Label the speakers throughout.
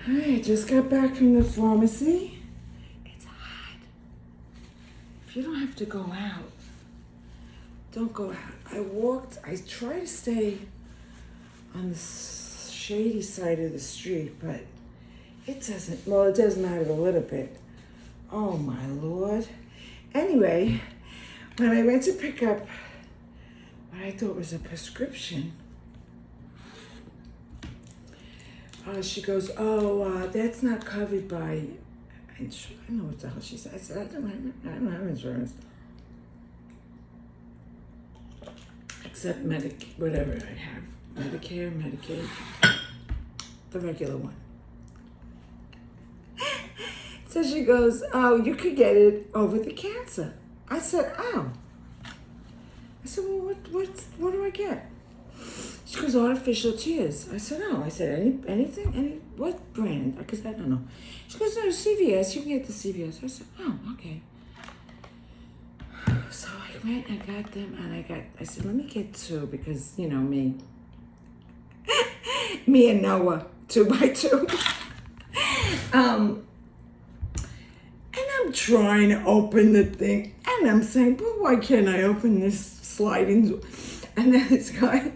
Speaker 1: I just got back from the pharmacy. It's hot. If you don't have to go out, don't go out. I try to stay on the shady side of the street, but it does matter a little bit. Oh my Lord. Anyway, when I went to pick up what I thought was a prescription, she goes, that's not covered by insurance. I don't know what the hell she said. I said, I don't have insurance. Except whatever I have. Medicare, Medicaid, the regular one. So she goes, you could get it over the cancer. I said, oh. I said, well, what do I get? She goes, artificial tears. I said, oh. I said, anything? What brand? Because I don't know. She goes, no, CVS. You can get the CVS. I said, oh, okay. So I went and got them, and I said, let me get 2 because, you know, me and Noah, 2 by 2. And I'm trying to open the thing, and I'm saying, but why can't I open this sliding door? And then this guy,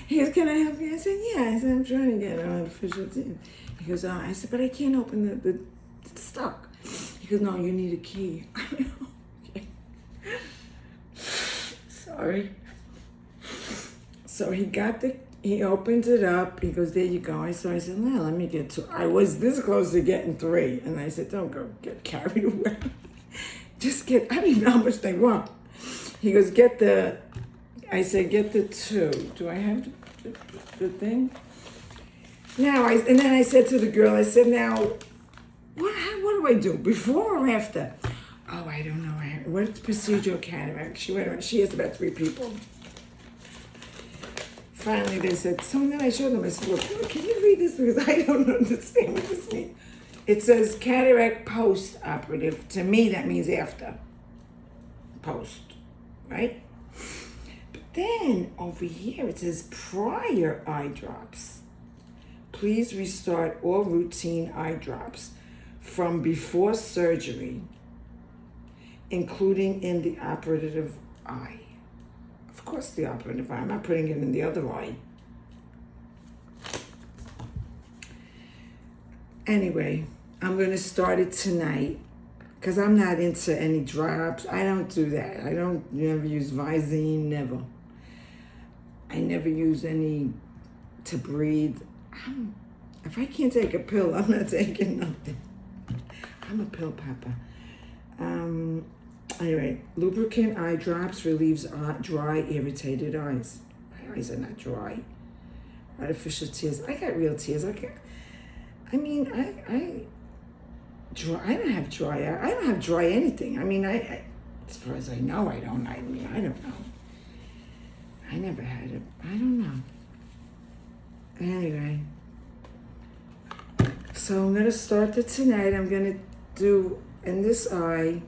Speaker 1: he goes, can I help you? I said, yeah. I said, I'm trying to get an artificial teeth. He goes, I said, but I can't open it's stuck. He goes, no, you need a key. Okay. Sorry. So he opens it up. He goes, there you go. I said, no, let me get 2. I was this close to getting 3. And I said, don't go get carried away. Just I don't even know how much they want. He goes, I said, get the 2. Do I have the thing? Now, and then I said to the girl, I said, now, what do I do, before or after? Oh, I don't know. What's procedural cataract? She has about 3 people. Finally, they said, so then I showed them, I said, look, can you read this? Because I don't understand what this means. It says cataract post-operative. To me, that means after. Post, right? But then, over here, it says prior eye drops. Please restart all routine eye drops from before surgery, including in the operative eye. Of course, the operative eye. I'm not putting it in the other eye. Anyway, I'm going to start it tonight because I'm not into any drops. I don't do that. I don't never use Visine, never. I never use any to breathe. If I can't take a pill, I'm not taking nothing. I'm a pill popper. Anyway, lubricant eye drops relieves dry, irritated eyes. My eyes are not dry. Artificial tears. I got real tears. I don't have dry eye. I don't have dry anything. I mean, I as far as I know, I don't. I don't know. I never had it. I don't know. Anyway. So I'm going to start it tonight. I'm going to do, in this eye,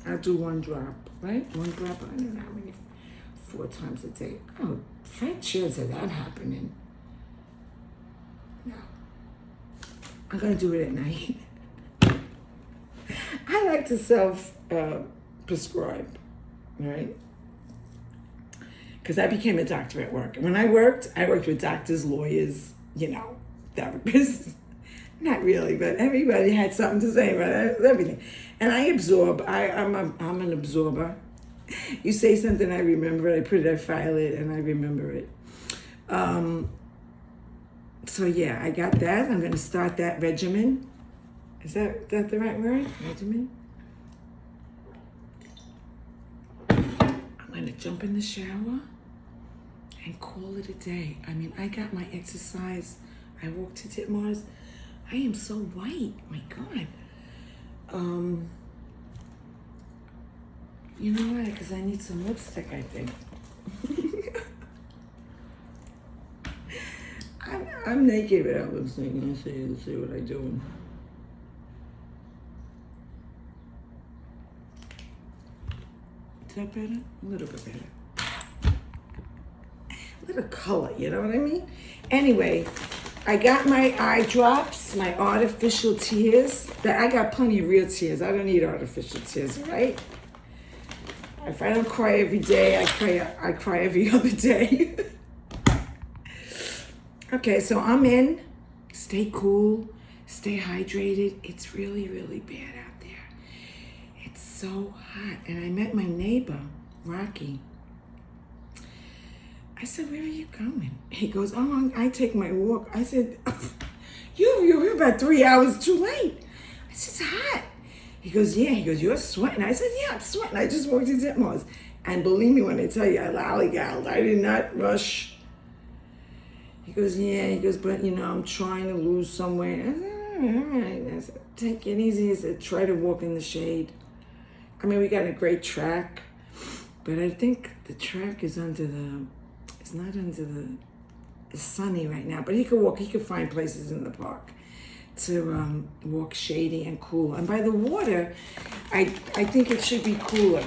Speaker 1: I'll do 1 drop, right? 1 drop, I don't know how many, 4 times a day. Oh, 5 chance of that happening. No. I'm going to do it at night. I like to self-prescribe, right? Because I became a doctor at work. When I worked with doctors, lawyers, therapists. Not really, but everybody had something to say about everything. And I absorb. I'm an absorber. You say something, I remember it. I put it, I file it, and I remember it. So yeah, I got that. I'm going to start that regimen. Is that the right word? Regimen? I'm going to jump in the shower and call it a day. I mean, I got my exercise. I walked to Titmars. I am so white. My God. You know why? Because I need some lipstick, I think. I'm naked without lipstick. Let's see what I'm doing. Is that better? A little bit better. A little color, you know what I mean? Anyway, I got my eye drops, my artificial tears. That I got plenty of real tears. I don't need artificial tears, right? If I don't cry every day, I cry every other day. Okay, so I'm in. Stay cool, stay hydrated. It's really, really bad out there. It's so hot. And I met my neighbor, Rocky. I said, where are you going? He goes, oh, I take my walk. I said, you're about 3 hours too late. I said, it's hot. He goes, yeah. He goes, you're sweating. I said, yeah, I'm sweating. I just walked to Ditmars. And believe me when I tell you, I lollygalled. I did not rush. He goes, yeah. He goes, but, I'm trying to lose some weight. I said, all right. I said, take it easy. I said, try to walk in the shade. I mean, we got a great track. But I think the track is it's not it's sunny right now. But he could find places in the park to walk shady and cool. And by the water, I think it should be cooler.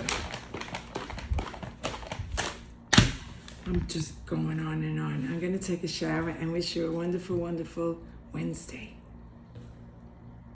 Speaker 1: I'm just going on and on. I'm going to take a shower and wish you a wonderful, wonderful Wednesday.